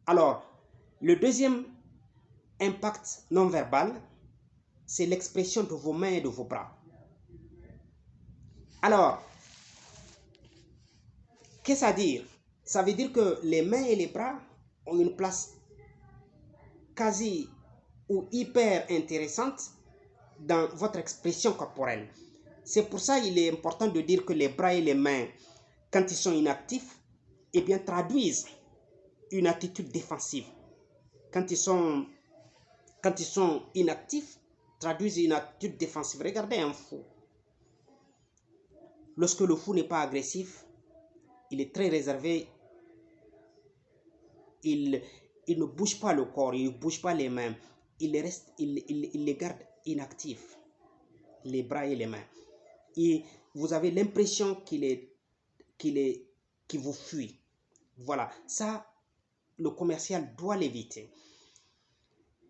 Alors, le deuxième impact non verbal, c'est l'expression de vos mains et de vos bras. Alors, qu'est-ce que ça veut dire? Ça veut dire que les mains et les bras ont une place quasi ou hyper intéressante dans votre expression corporelle. C'est pour ça qu'il est important de dire que les bras et les mains, quand ils sont inactifs, eh bien, traduisent une attitude défensive. Quand ils sont inactifs, traduisent une attitude défensive. Regardez un fou. Lorsque le fou n'est pas agressif, il est très réservé. Il ne bouge pas le corps, il ne bouge pas les mains. Il les garde inactifs, les bras et les mains. Et vous avez l'impression qu'il vous fuit. Voilà, ça, le commercial doit l'éviter.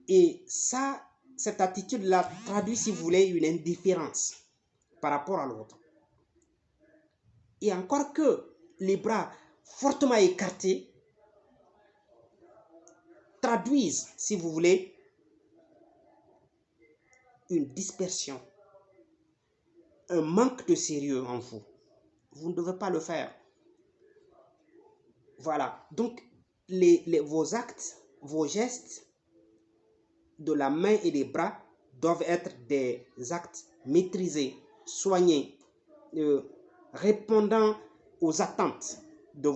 Et ça, cette attitude-là traduit, si vous voulez, une indifférence par rapport à l'autre. Et encore que les bras fortement écartés traduisent, si vous voulez, une dispersion, un manque de sérieux en vous. Vous ne devez pas le faire. Voilà, donc vos actes, vos gestes de la main et des bras doivent être des actes maîtrisés, soignés, répondant aux attentes de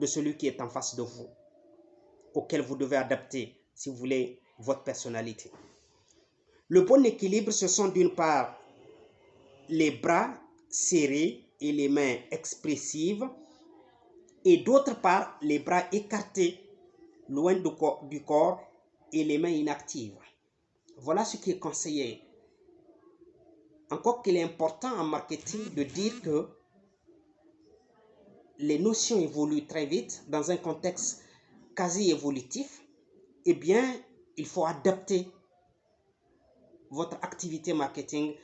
celui qui est en face de vous, auquel vous devez adapter, si vous voulez, votre personnalité. Le bon équilibre, ce sont d'une part les bras serrés et les mains expressives, et d'autre part les bras écartés, loin du corps, et les mains inactives. Voilà ce qui est conseillé. Encore qu'il est important en marketing de dire que les notions évoluent très vite dans un contexte quasi évolutif, eh bien, il faut adapter votre activité marketing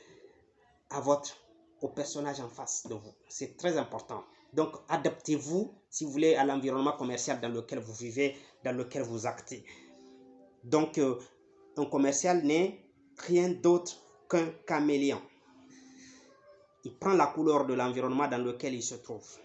au personnage en face de vous. C'est très important. Donc, adaptez-vous, si vous voulez, à l'environnement commercial dans lequel vous vivez, dans lequel vous actez. Donc, un commercial n'est rien d'autre qu'un caméléon. Il prend la couleur de l'environnement dans lequel il se trouve.